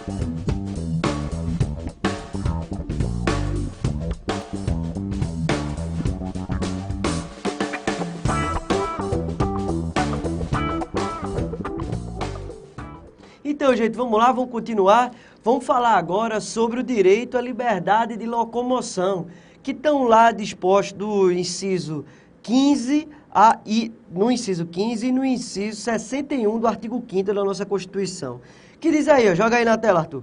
Então, gente, vamos lá, vamos continuar. Vamos falar agora sobre o direito à liberdade de locomoção, que estão lá dispostos do inciso 15 no inciso 15 e no inciso 61 do artigo 5º da nossa Constituição. Que diz aí, ó, joga aí na tela, Arthur.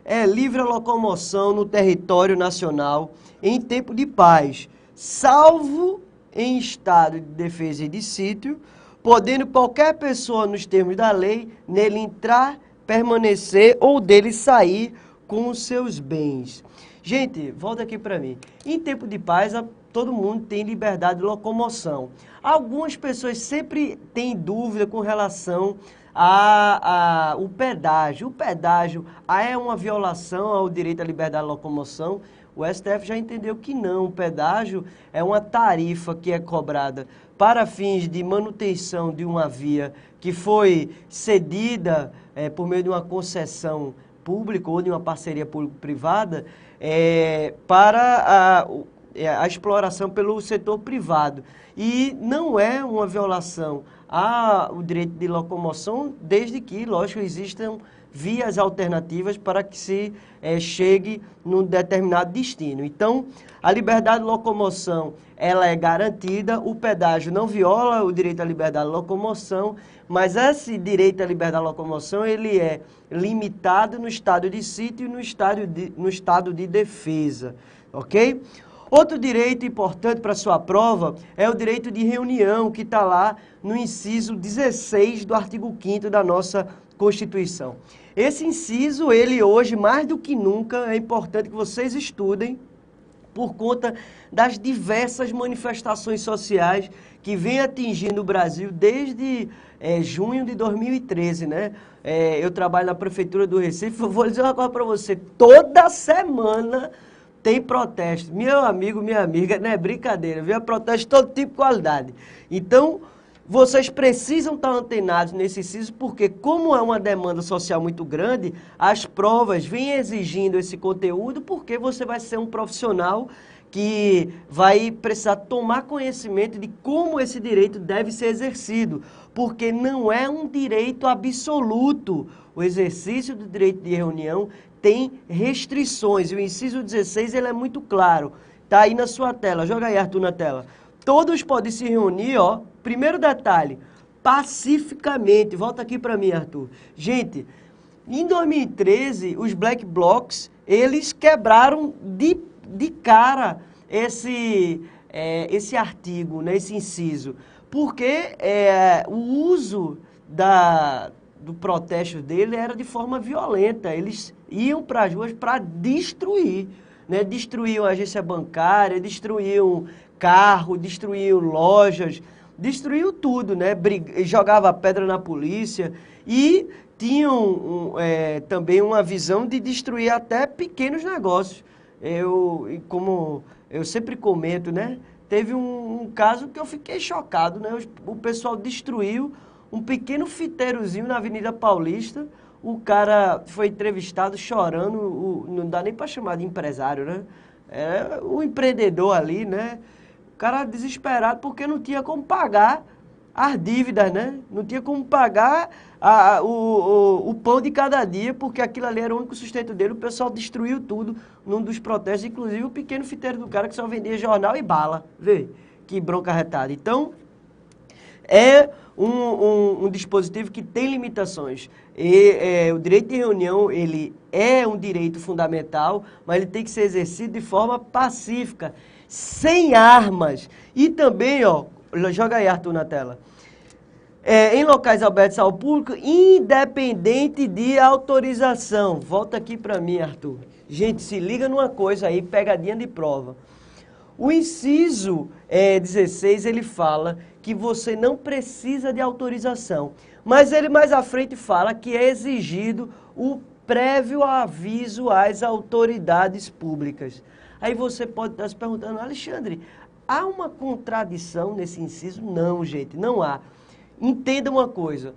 É livre a locomoção no território nacional em tempo de paz, salvo em estado de defesa e de sítio, podendo qualquer pessoa, nos termos da lei, nele entrar, permanecer ou dele sair com os seus bens. Gente, volta aqui para mim. Em tempo de paz, todo mundo tem liberdade de locomoção. Algumas pessoas sempre têm dúvida com relação ao pedágio. O pedágio é uma violação ao direito à liberdade de locomoção. O STF já entendeu que não. O pedágio é uma tarifa que é cobrada para fins de manutenção de uma via que foi cedida por meio de uma concessão pública ou de uma parceria público-privada para a exploração pelo setor privado. E não é uma violação ao direito de locomoção, desde que, lógico, existam vias alternativas para que se chegue num determinado destino. Então, a liberdade de locomoção, ela é garantida, o pedágio não viola o direito à liberdade de locomoção, mas esse direito à liberdade de locomoção, ele é limitado no estado de sítio e no estado de defesa, ok? Outro direito importante para a sua prova é o direito de reunião, que está lá no inciso 16 do artigo 5º da nossa Constituição. Esse inciso, ele hoje, mais do que nunca, é importante que vocês estudem por conta das diversas manifestações sociais que vêm atingindo o Brasil desde junho de 2013, né? Eu trabalho na Prefeitura do Recife, vou dizer uma coisa para você, toda semana tem protesto. Meu amigo, minha amiga, não é brincadeira, viu? É protesto de todo tipo de qualidade. Então, vocês precisam estar antenados nesse inciso, porque como é uma demanda social muito grande, as provas vêm exigindo esse conteúdo, porque você vai ser um profissional que vai precisar tomar conhecimento de como esse direito deve ser exercido, porque não é um direito absoluto. O exercício do direito de reunião tem restrições, e o inciso 16 ele é muito claro. Está aí na sua tela, joga aí, Arthur, na tela. Todos podem se reunir, ó. Primeiro detalhe, pacificamente. Volta aqui para mim, Arthur. Gente, em 2013, os Black Blocs, eles quebraram de cara esse artigo, né, esse inciso. Porque o uso do protesto dele era de forma violenta. Eles iam para as ruas para destruir, né? Destruíam a agência bancária, destruíam carro, destruíam lojas, destruíam tudo, né? Jogava pedra na polícia e tinham também uma visão de destruir até pequenos negócios. Como eu sempre comento, né? Teve um caso que eu fiquei chocado, né? O pessoal destruiu um pequeno fiteirozinho na Avenida Paulista. O cara foi entrevistado chorando, não dá nem para chamar de empresário, né? É o empreendedor ali, né? O cara desesperado porque não tinha como pagar as dívidas, né? Não tinha como pagar o pão de cada dia, porque aquilo ali era o único sustento dele. O pessoal destruiu tudo num dos protestos, inclusive o pequeno fiteiro do cara que só vendia jornal e bala. Vê que bronca retada. Então, é um dispositivo que tem limitações. O direito de reunião, ele é um direito fundamental, mas ele tem que ser exercido de forma pacífica, sem armas. E também, ó, joga aí, Arthur, na tela. Em locais abertos ao público, independente de autorização. Volta aqui para mim, Arthur. Gente, se liga numa coisa aí, pegadinha de prova. O inciso 16, ele fala que você não precisa de autorização. Mas ele mais à frente fala que é exigido o prévio aviso às autoridades públicas. Aí você pode estar se perguntando, Alexandre, há uma contradição nesse inciso? Não, gente, não há. Entenda uma coisa.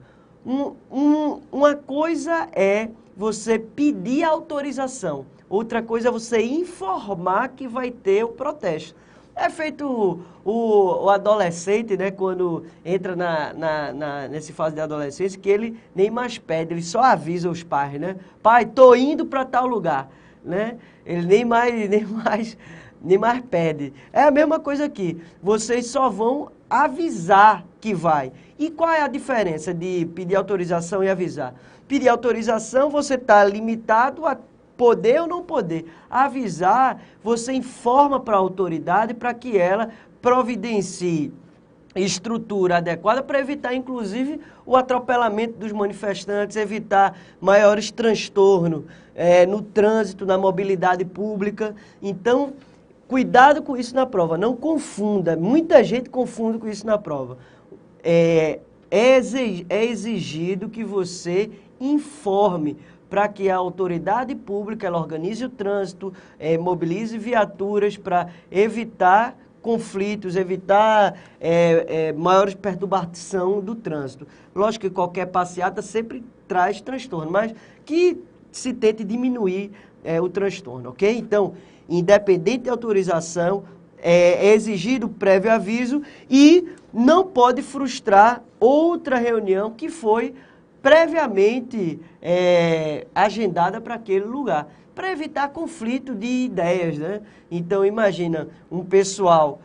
Uma coisa é você pedir autorização. Outra coisa é você informar que vai ter o protesto. É feito o adolescente, né, quando entra nessa fase de adolescência, que ele nem mais pede, ele só avisa os pais, né? Pai, tô indo para tal lugar, né? Ele nem mais pede. É a mesma coisa aqui. Vocês só vão avisar que vai. E qual é a diferença de pedir autorização e avisar? Pedir autorização, você está limitado a poder ou não poder. Avisar, você informa para a autoridade para que ela providencie estrutura adequada para evitar, inclusive, o atropelamento dos manifestantes, evitar maiores transtornos no trânsito, na mobilidade pública. Então, cuidado com isso na prova, não confunda. Muita gente confunde com isso na prova. É exigido que você informe para que a autoridade pública ela organize o trânsito, mobilize viaturas para evitar conflitos, evitar maiores perturbação do trânsito. Lógico que qualquer passeata sempre traz transtorno, mas que se tente diminuir o transtorno, ok? Então, independente de autorização, é exigido prévio aviso e não pode frustrar outra reunião que foi previamente agendada para aquele lugar, para evitar conflito de ideias, né? Então, imagina, um pessoal,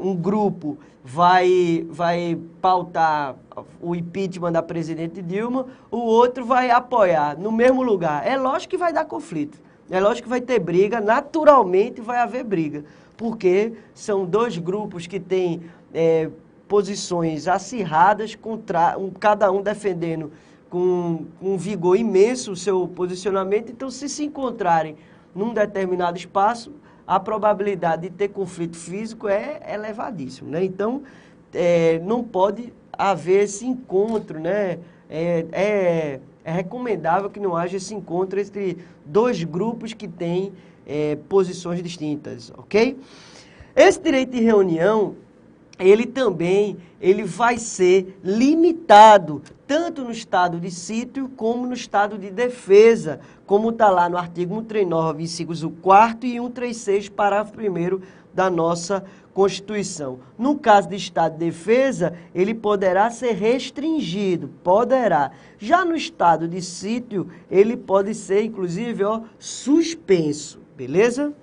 um grupo vai pautar o impeachment da presidente Dilma, o outro vai apoiar no mesmo lugar. É lógico que vai dar conflito, é lógico que vai ter briga, naturalmente vai haver briga, porque são dois grupos que têm posições acirradas, cada um defendendo com um vigor imenso o seu posicionamento. Então, se encontrarem num determinado espaço, a probabilidade de ter conflito físico é elevadíssima, né? Então, não pode haver esse encontro, né? É recomendável que não haja esse encontro entre dois grupos que têm posições distintas, ok? Esse direito de reunião, ele vai ser limitado tanto no estado de sítio como no estado de defesa, como está lá no artigo 139, inciso 4º e 136, parágrafo 1º da nossa Constituição. No caso de estado de defesa, ele poderá ser restringido, poderá. Já no estado de sítio, ele pode ser, inclusive, suspenso, beleza?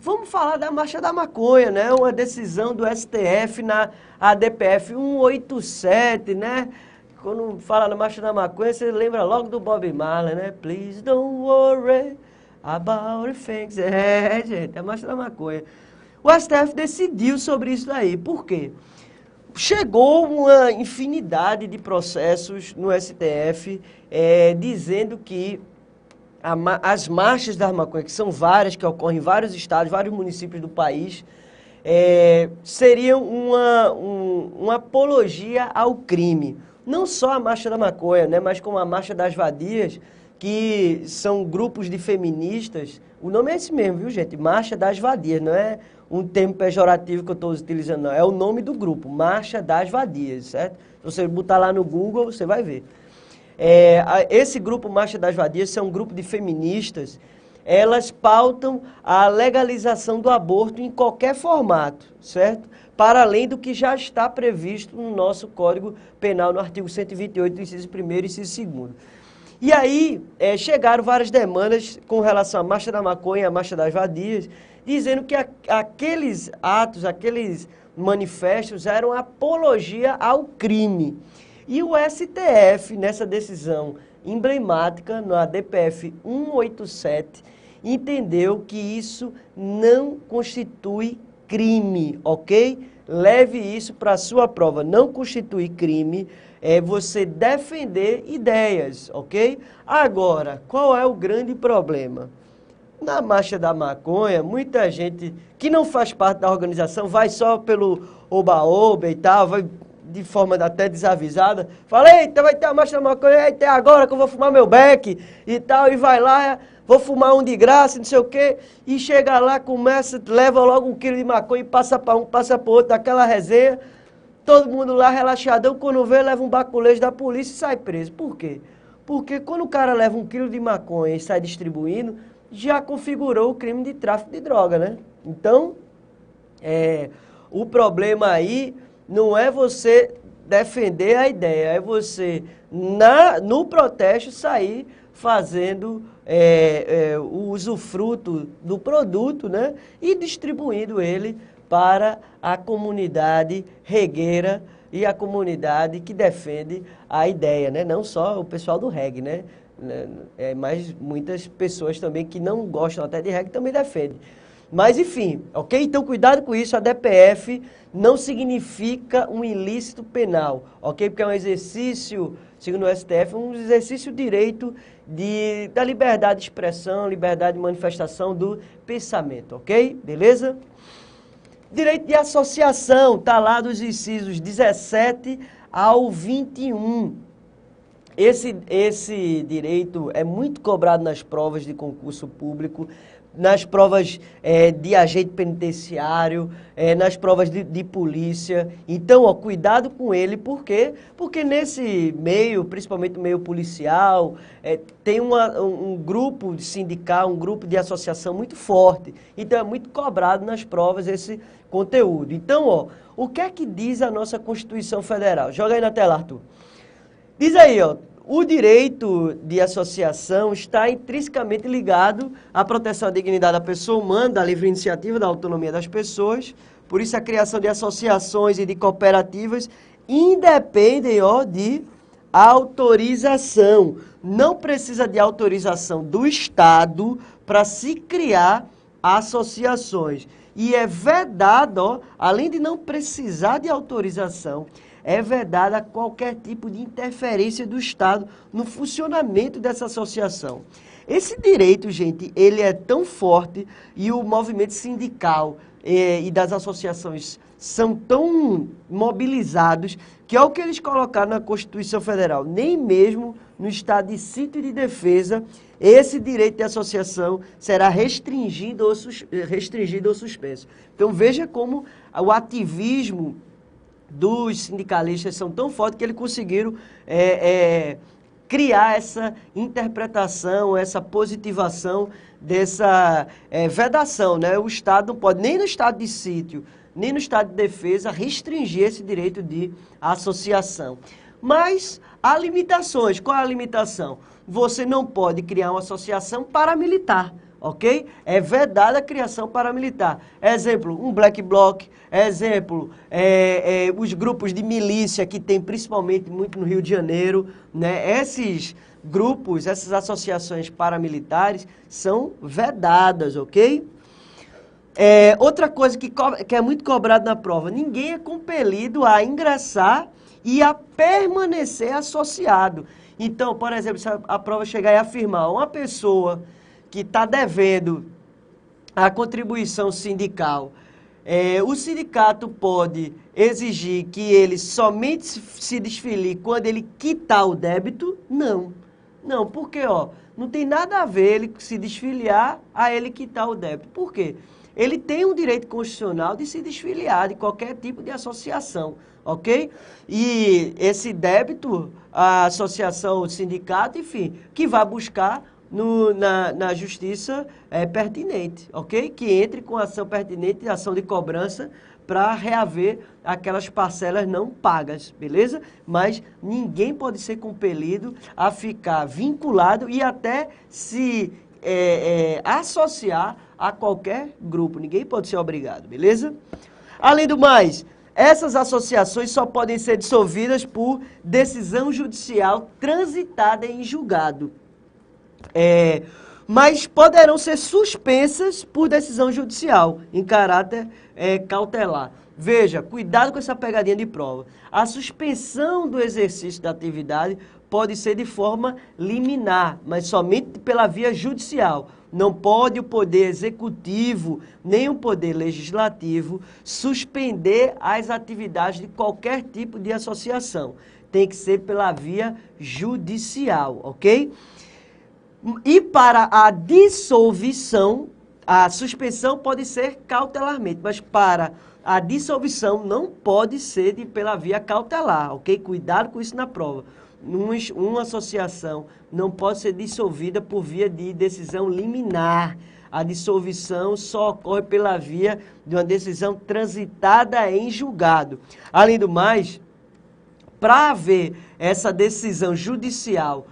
Vamos falar da Marcha da Maconha, né? Uma decisão do STF na ADPF 187, né? Quando fala na Marcha da Maconha, você lembra logo do Bob Marley, né? Please don't worry about things. Gente, a Marcha da Maconha. O STF decidiu sobre isso daí. Por quê? Chegou uma infinidade de processos no STF dizendo que as marchas da maconha, que são várias, que ocorrem em vários estados, vários municípios do país, seriam uma apologia ao crime. Não só a Marcha da Maconha, né, mas como a Marcha das Vadias, que são grupos de feministas. O nome é esse mesmo, viu, gente? Marcha das Vadias, não é um termo pejorativo que eu estou utilizando, não. É o nome do grupo, Marcha das Vadias, certo? Se você botar lá no Google, você vai ver. Esse grupo Marcha das Vadias é um grupo de feministas. Elas pautam a legalização do aborto em qualquer formato, certo? Para além do que já está previsto no nosso Código Penal, no artigo 128, inciso 1º e inciso 2º. E aí, chegaram várias demandas com relação à Marcha da Maconha e à Marcha das Vadias, dizendo que aqueles atos, aqueles manifestos eram apologia ao crime. E o STF, nessa decisão emblemática, no ADPF 187, entendeu que isso não constitui crime, ok? Leve isso para a sua prova. Não constitui crime você defender ideias, ok? Agora, qual é o grande problema? Na Marcha da Maconha, muita gente que não faz parte da organização, vai só pelo oba-oba e tal, vai de forma até desavisada, fala, eita, vai ter a Marcha da Maconha, eita, agora que eu vou fumar meu beck e tal, e vai lá, vou fumar um de graça, não sei o quê, e chega lá, começa, leva logo 1 quilo de maconha e passa para um, passa para outro, aquela resenha, todo mundo lá relaxadão, quando vê, leva um baculejo da polícia e sai preso. Por quê? Porque quando o cara leva 1 quilo de maconha e sai distribuindo, já configurou o crime de tráfico de droga, né? Então, o problema aí não é você defender a ideia, é você, no protesto, sair fazendo o usufruto do produto, né? E distribuindo ele para a comunidade regueira e a comunidade que defende a ideia, né? Não só o pessoal do reggae, né? Mas muitas pessoas também que não gostam até de reggae também defendem. Mas enfim, ok? Então cuidado com isso, a DPF não significa um ilícito penal, ok? Porque é um exercício, segundo o STF, um exercício direito da liberdade de expressão, liberdade de manifestação do pensamento, ok? Beleza? Direito de associação, está lá dos incisos 17 ao 21. Esse direito é muito cobrado nas provas de concurso público, nas provas de agente penitenciário, nas provas de polícia. Então, ó, cuidado com ele, por quê? Porque nesse meio, principalmente no meio policial, tem um grupo de sindical, um grupo de associação muito forte. Então, é muito cobrado nas provas esse conteúdo. Então, ó, o que é que diz a nossa Constituição Federal? Joga aí na tela, Arthur. Diz aí, ó. O direito de associação está intrinsecamente ligado à proteção à dignidade da pessoa humana, da livre iniciativa, da autonomia das pessoas. Por isso, a criação de associações e de cooperativas independem, ó, de autorização. Não precisa de autorização do Estado para se criar associações. E é vedado, ó, além de não precisar de autorização, é vedada qualquer tipo de interferência do Estado no funcionamento dessa associação. Esse direito, gente, ele é tão forte e o movimento sindical e das associações são tão mobilizados que é o que eles colocaram na Constituição Federal. Nem mesmo no estado de sítio e de defesa, esse direito de associação será restringido ou suspenso. Então veja como o ativismo dos sindicalistas são tão fortes que eles conseguiram criar essa interpretação, essa positivação dessa vedação, né? O Estado não pode, nem no estado de sítio, nem no estado de defesa, restringir esse direito de associação. Mas há limitações. Qual é a limitação? Você não pode criar uma associação paramilitar, ok? É vedada a criação paramilitar. Exemplo, um black bloc. Exemplo, os grupos de milícia que tem principalmente muito no Rio de Janeiro, né? Esses grupos, essas associações paramilitares são vedadas, ok? Outra coisa que é muito cobrado na prova, ninguém é compelido a ingressar e a permanecer associado. Então, por exemplo, se a prova chegar e afirmar uma pessoa que está devendo a contribuição sindical, o sindicato pode exigir que ele somente se desfilie quando ele quitar o débito? Não. Não, porque não tem nada a ver ele se desfiliar a ele quitar o débito. Por quê? Ele tem um direito constitucional de se desfiliar de qualquer tipo de associação, ok? E esse débito, a associação, o sindicato, enfim, que vai buscar na justiça pertinente, ok? Que entre com ação pertinente, ação de cobrança, para reaver aquelas parcelas não pagas, beleza? Mas ninguém pode ser compelido a ficar vinculado e até se associar a qualquer grupo. Ninguém pode ser obrigado, beleza? Além do mais, essas associações só podem ser dissolvidas por decisão judicial transitada em julgado. Mas poderão ser suspensas por decisão judicial, em caráter cautelar. Veja, cuidado com essa pegadinha de prova. A suspensão do exercício da atividade pode ser de forma liminar, mas somente pela via judicial. Não pode o poder executivo, nem o poder legislativo, suspender as atividades de qualquer tipo de associação. Tem que ser pela via judicial, ok? E para a dissolução, a suspensão pode ser cautelarmente, mas para a dissolução não pode ser pela via cautelar, ok? Cuidado com isso na prova. uma associação não pode ser dissolvida por via de decisão liminar. A dissolução só ocorre pela via de uma decisão transitada em julgado. Além do mais, para haver essa decisão judicial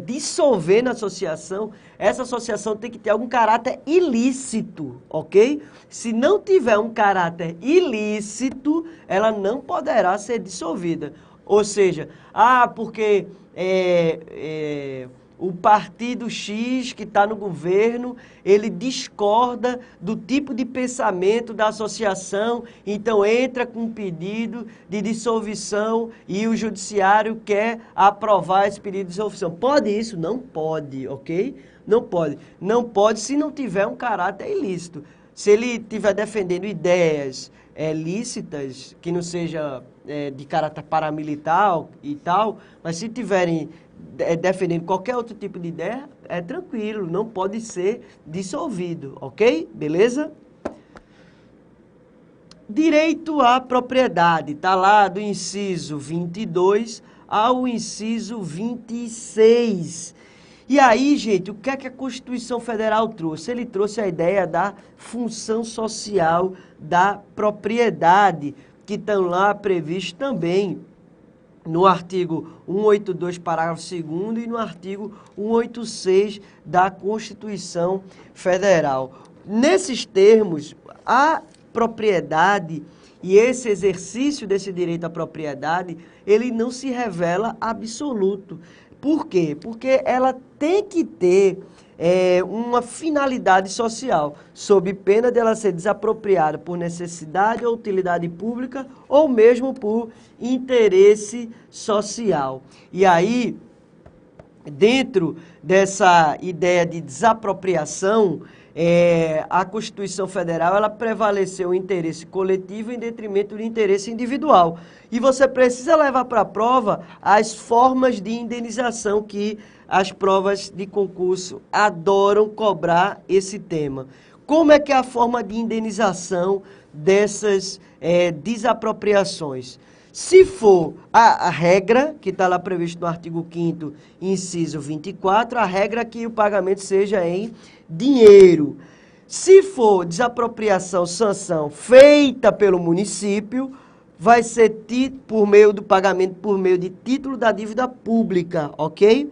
dissolver na associação, essa associação tem que ter algum caráter ilícito, ok? Se não tiver um caráter ilícito, ela não poderá ser dissolvida. Ou seja, porque o partido X que está no governo, ele discorda do tipo de pensamento da associação, então entra com um pedido de dissolução e o judiciário quer aprovar esse pedido de dissolução. Pode isso? Não pode, ok? Não pode. Não pode se não tiver um caráter ilícito. Se ele estiver defendendo ideias lícitas, que não seja de caráter paramilitar e tal, mas se tiverem defendendo qualquer outro tipo de ideia, é tranquilo, não pode ser dissolvido, ok? Beleza? Direito à propriedade, está lá do inciso 22 ao inciso 26. E aí, gente, o que é que a Constituição Federal trouxe? Ele trouxe a ideia da função social da propriedade, que estão lá previstos também no artigo 182, parágrafo 2º, e no artigo 186 da Constituição Federal. Nesses termos, a propriedade e esse exercício desse direito à propriedade, ele não se revela absoluto. Por quê? Porque ela tem que ter uma finalidade social, sob pena de ela ser desapropriada por necessidade ou utilidade pública ou mesmo por interesse social. E aí, dentro dessa ideia de desapropriação, a Constituição Federal ela prevaleceu o interesse coletivo em detrimento do interesse individual. E você precisa levar para a prova as formas de indenização que as provas de concurso adoram cobrar esse tema. Como é que é a forma de indenização dessas desapropriações? Se for a regra, que está lá previsto no artigo 5º, inciso 24, a regra é que o pagamento seja em dinheiro. Se for desapropriação, sanção feita pelo município, vai ser por meio do pagamento por meio de título da dívida pública, ok?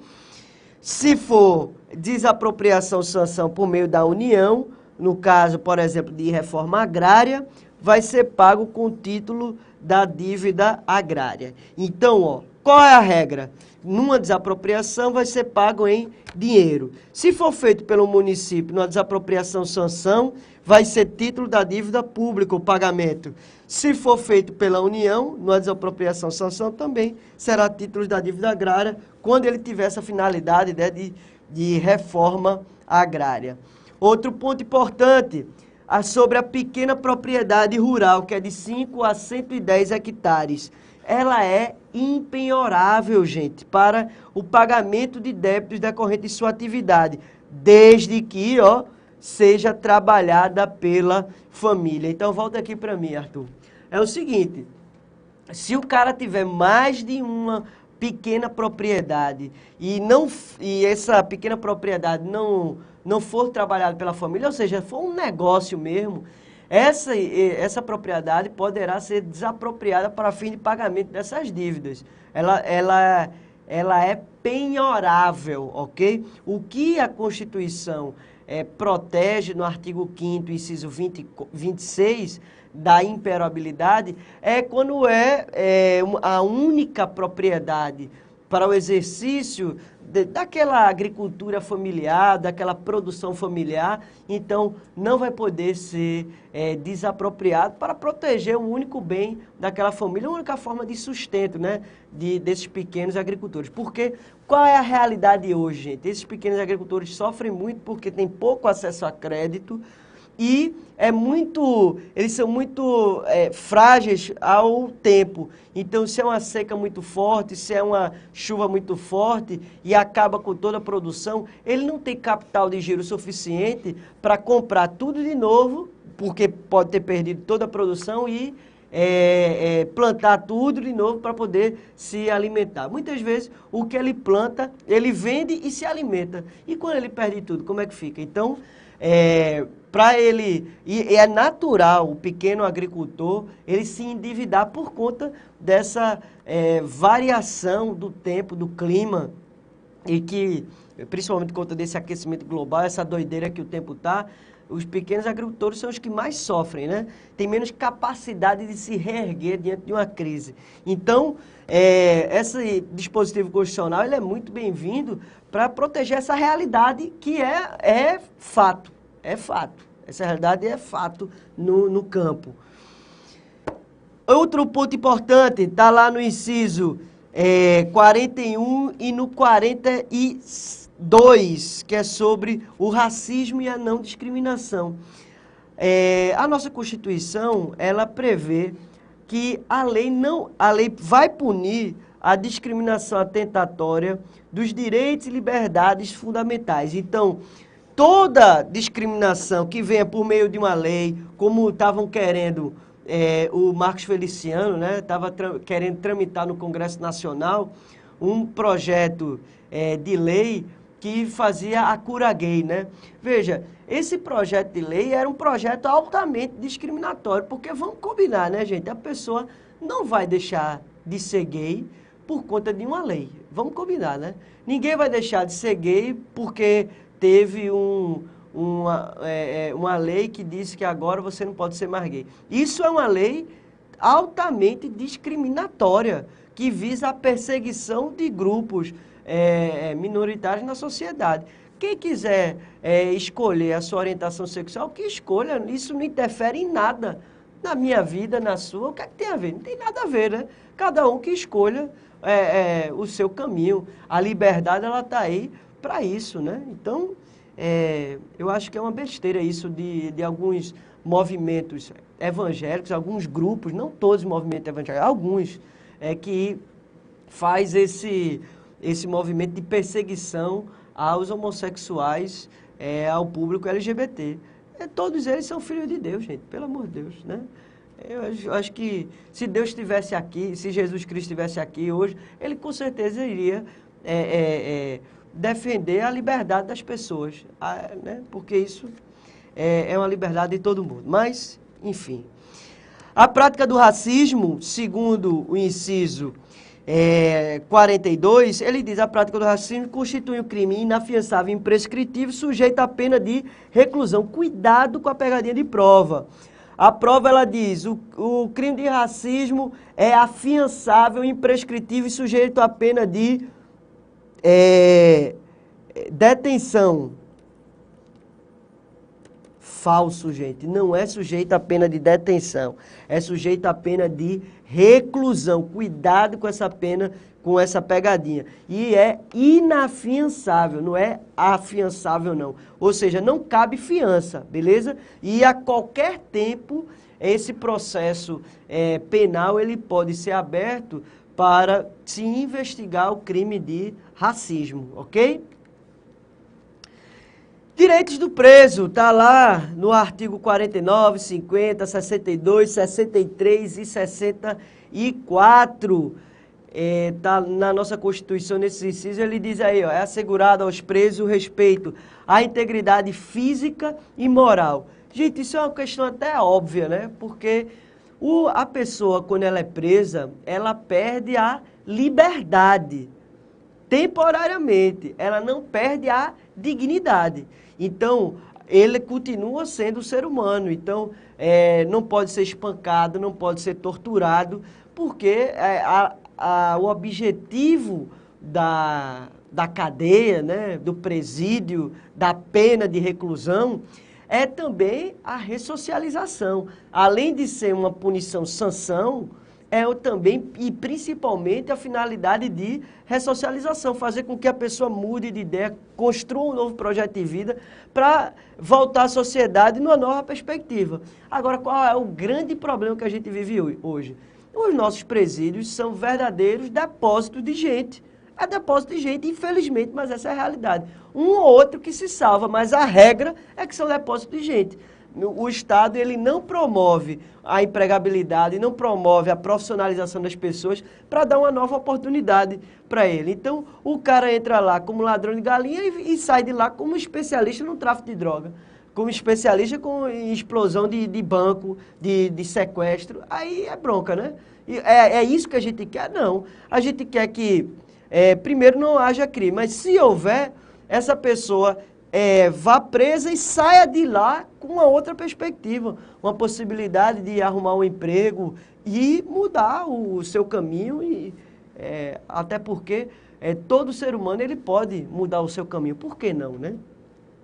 Se for desapropriação, sanção por meio da União, no caso, por exemplo, de reforma agrária, vai ser pago com título da dívida agrária. Então, qual é a regra? Numa desapropriação vai ser pago em dinheiro. Se for feito pelo município, numa desapropriação, sanção, vai ser título da dívida pública o pagamento. Se for feito pela União, numa desapropriação, sanção, também será título da dívida agrária, quando ele tiver essa finalidade de reforma agrária. Outro ponto importante, sobre a pequena propriedade rural, que é de 5 a 110 hectares. Ela é impenhorável, gente, para o pagamento de débitos decorrentes de sua atividade, desde que, seja trabalhada pela família. Então, volta aqui para mim, Arthur. É o seguinte, se o cara tiver mais de uma pequena propriedade e essa pequena propriedade não for trabalhada pela família, ou seja, for um negócio mesmo, essa propriedade poderá ser desapropriada para fim de pagamento dessas dívidas. Ela é penhorável, ok? O que a Constituição protege no artigo 5º, inciso 26, da imperabilidade, é quando a única propriedade para o exercício daquela agricultura familiar, daquela produção familiar, então não vai poder ser desapropriado para proteger o único bem daquela família, a única forma de sustento, né, desses pequenos agricultores. Porque qual é a realidade hoje, gente? Esses pequenos agricultores sofrem muito porque têm pouco acesso a crédito e eles são muito frágeis ao tempo. Então, se é uma seca muito forte, se é uma chuva muito forte e acaba com toda a produção, ele não tem capital de giro suficiente para comprar tudo de novo, porque pode ter perdido toda a produção e plantar tudo de novo para poder se alimentar. Muitas vezes, o que ele planta, ele vende e se alimenta. E quando ele perde tudo, como é que fica? Então, para ele, e é natural o pequeno agricultor, ele se endividar por conta dessa variação do tempo, do clima, e que, principalmente por conta desse aquecimento global, essa doideira que o tempo está, os pequenos agricultores são os que mais sofrem, né? Tem menos capacidade de se reerguer diante de uma crise. Então, esse dispositivo constitucional ele é muito bem-vindo para proteger essa realidade que é fato. É fato. Essa realidade é fato no campo. Outro ponto importante está lá no inciso 41 e no 42, que é sobre o racismo e a não discriminação. A nossa Constituição, ela prevê que a lei vai punir a discriminação atentatória dos direitos e liberdades fundamentais. Então, toda discriminação que venha por meio de uma lei, como estavam querendo o Marcos Feliciano, né, estava querendo tramitar no Congresso Nacional um projeto de lei que fazia a cura gay, né? Veja, esse projeto de lei era um projeto altamente discriminatório, porque vamos combinar, né, gente? A pessoa não vai deixar de ser gay por conta de uma lei. Vamos combinar, né? Ninguém vai deixar de ser gay porque teve uma lei que disse que agora você não pode ser mais gay. Isso é uma lei altamente discriminatória, que visa a perseguição de grupos minoritários na sociedade. Quem quiser escolher a sua orientação sexual, que escolha, isso não interfere em nada na minha vida, na sua. O que é que tem a ver? Não tem nada a ver, né? Cada um que escolha o seu caminho. A liberdade, ela está aí para isso, né? Então, eu acho que é uma besteira isso de alguns movimentos evangélicos, alguns grupos, não todos os movimentos evangélicos, alguns, que faz esse movimento de perseguição aos homossexuais, ao público LGBT. Todos eles são filhos de Deus, gente, pelo amor de Deus, né? Eu acho que se Deus estivesse aqui, se Jesus Cristo estivesse aqui hoje, ele com certeza iria defender a liberdade das pessoas, né? Porque isso é uma liberdade de todo mundo. Mas, enfim. A prática do racismo, segundo o inciso 42, ele diz: a prática do racismo constitui um crime inafiançável e imprescritível, sujeito à pena de reclusão. Cuidado com a pegadinha de prova. A prova, ela diz, o crime de racismo é afiançável, imprescritível e sujeito à pena de detenção. Falso, gente. Não é sujeito à pena de detenção. É sujeito à pena de reclusão. Cuidado com essa pena, com essa pegadinha. E é inafiançável, não é afiançável, não. Ou seja, não cabe fiança, beleza? E a qualquer tempo, esse processo penal, ele pode ser aberto para se investigar o crime de racismo, ok? Direitos do preso, está lá no artigo 49, 50, 62, 63 e 64. Está na nossa Constituição, nesse inciso, ele diz aí, ó, é assegurado aos presos o respeito à integridade física e moral. Gente, isso é uma questão até óbvia, né? Porque a pessoa, quando ela é presa, ela perde a liberdade. Temporariamente, ela não perde a dignidade. Então, ele continua sendo um ser humano. Então, não pode ser espancado, não pode ser torturado, porque o objetivo da cadeia, né, do presídio, da pena de reclusão, é também a ressocialização. Além de ser uma punição-sanção, também e principalmente a finalidade de ressocialização, fazer com que a pessoa mude de ideia, construa um novo projeto de vida para voltar à sociedade numa nova perspectiva. Agora, qual é o grande problema que a gente vive hoje? Os nossos presídios são verdadeiros depósitos de gente. É depósito de gente, infelizmente, mas essa é a realidade. Um ou outro que se salva, mas a regra é que são depósitos de gente. o Estado ele não promove a empregabilidade, não promove a profissionalização das pessoas para dar uma nova oportunidade para ele. Então, o cara entra lá como ladrão de galinha e sai de lá como especialista no tráfico de droga, como especialista em explosão de banco, de sequestro. Aí é bronca, né? É isso que a gente quer? Não. A gente quer que, primeiro, não haja crime, mas se houver, essa pessoa vá presa e saia de lá com uma outra perspectiva, uma possibilidade de arrumar um emprego e mudar o seu caminho, até porque todo ser humano ele pode mudar o seu caminho, por que não, né?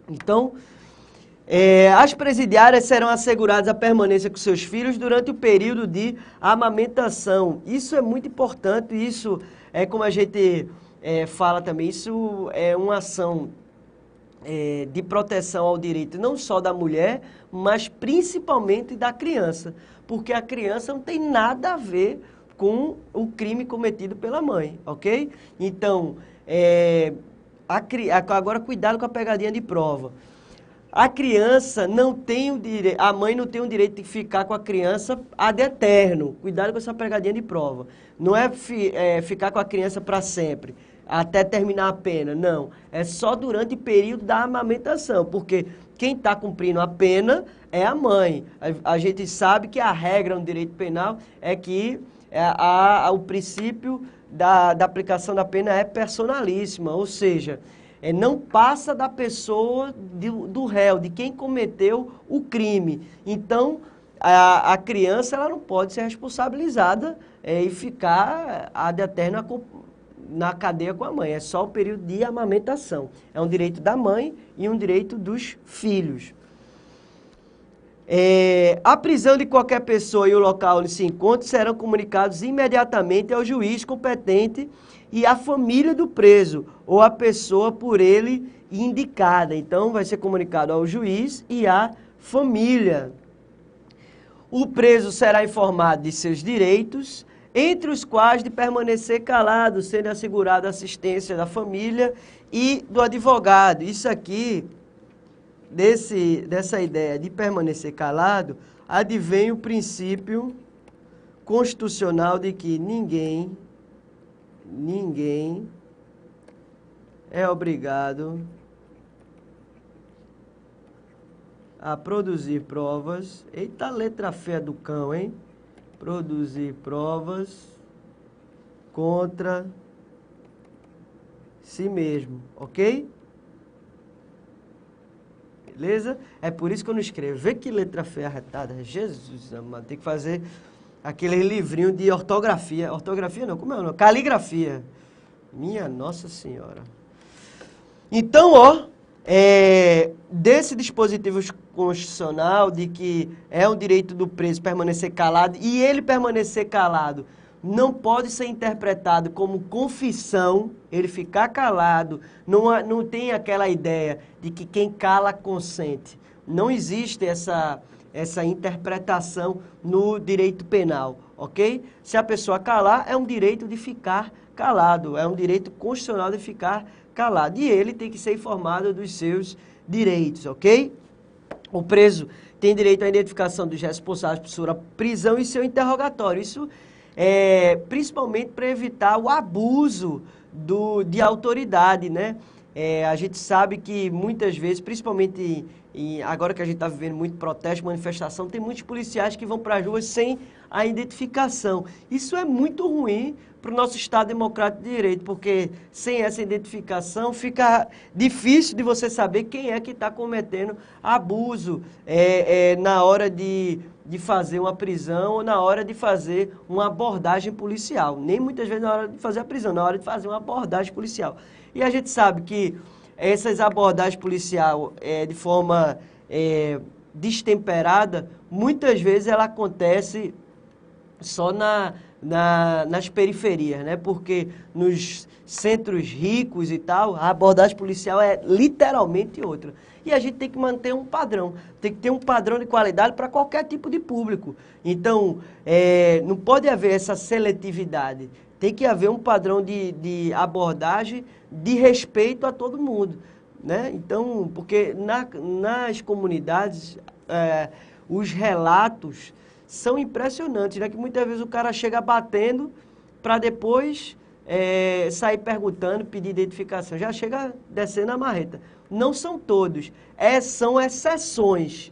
Então, as presidiárias serão asseguradas a permanência com seus filhos durante o período de amamentação. Isso é muito importante, isso é como a gente fala também, isso é uma ação de proteção ao direito não só da mulher, mas principalmente da criança, porque a criança não tem nada a ver com o crime cometido pela mãe, ok? Então, agora cuidado com a pegadinha de prova. A criança não tem o direito, a mãe não tem o direito de ficar com a criança ad eterno. Cuidado com essa pegadinha de prova. Não é ficar com a criança para sempre, até terminar a pena, não. É só durante o período da amamentação, porque quem está cumprindo a pena é a mãe. A gente sabe que a regra no direito penal é que o princípio da aplicação da pena é personalíssima, ou seja, não passa da pessoa, do réu, de quem cometeu o crime. Então, a criança ela não pode ser responsabilizada e ficar ad eterno na cadeia com a mãe. É só o período de amamentação. É um direito da mãe e um direito dos filhos. A prisão de qualquer pessoa e o local onde se encontra serão comunicados imediatamente ao juiz competente e à família do preso, ou à pessoa por ele indicada. Então, vai ser comunicado ao juiz e à família. O preso será informado de seus direitos, entre os quais de permanecer calado, sendo assegurada a assistência da família e do advogado. Isso aqui, dessa ideia de permanecer calado, advém o princípio constitucional de que ninguém é obrigado a produzir provas. Eita, letra feia do cão, hein? Produzir provas contra si mesmo, ok? Beleza? É por isso que eu não escrevo. Vê que letra feia arretada. Jesus amado, tem que fazer aquele livrinho de ortografia. Ortografia não, como é o nome? Caligrafia. Minha Nossa Senhora. Então, desse dispositivo constitucional de que é um direito do preso permanecer calado, e ele permanecer calado não pode ser interpretado como confissão, ele ficar calado, não tem aquela ideia de que quem cala consente. Não existe essa interpretação no direito penal, ok? Se a pessoa calar, é um direito de ficar calado, é um direito constitucional de ficar calado. E ele tem que ser informado dos seus direitos, ok? O preso tem direito à identificação dos responsáveis por sua prisão e seu interrogatório. Isso principalmente para evitar o abuso de autoridade, né? A gente sabe que muitas vezes, principalmente agora que a gente está vivendo muito protesto, manifestação, tem muitos policiais que vão para as ruas sem a identificação. Isso é muito ruim para o nosso Estado Democrático de Direito, porque sem essa identificação fica difícil de você saber quem é que está cometendo abuso na hora de fazer uma prisão ou na hora de fazer uma abordagem policial. Nem muitas vezes na hora de fazer a prisão, na hora de fazer uma abordagem policial. E a gente sabe que essas abordagens policiais de forma destemperada, muitas vezes ela acontece só nas periferias, né? Porque nos centros ricos e tal, a abordagem policial é literalmente outra. E a gente tem que manter um padrão, tem que ter um padrão de qualidade para qualquer tipo de público. Então, não pode haver essa seletividade, tem que haver um padrão de abordagem de respeito a todo mundo. né? Então, porque nas comunidades, os relatos são impressionantes, né? Que muitas vezes o cara chega batendo para depois sair perguntando, pedir identificação. Já chega descendo a marreta. Não são todos. São exceções,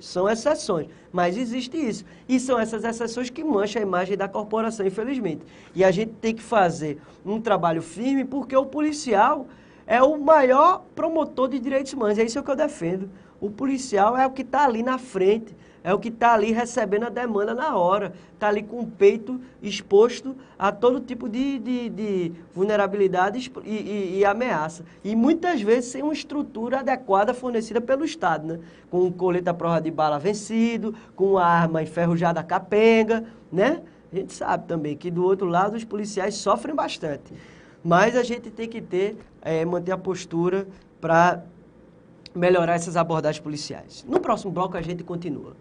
mas existe isso. E são essas exceções que mancham a imagem da corporação, infelizmente. E a gente tem que fazer um trabalho firme, porque o policial é o maior promotor de direitos humanos. É isso que eu defendo. O policial é o que está ali na frente, é o que está ali recebendo a demanda na hora, está ali com o peito exposto a todo tipo de vulnerabilidade e ameaça. E muitas vezes sem uma estrutura adequada fornecida pelo Estado, né? Com um colete à prova de bala vencido, com uma arma enferrujada capenga, né? A gente sabe também que do outro lado os policiais sofrem bastante. Mas a gente tem que manter a postura para melhorar essas abordagens policiais. No próximo bloco a gente continua.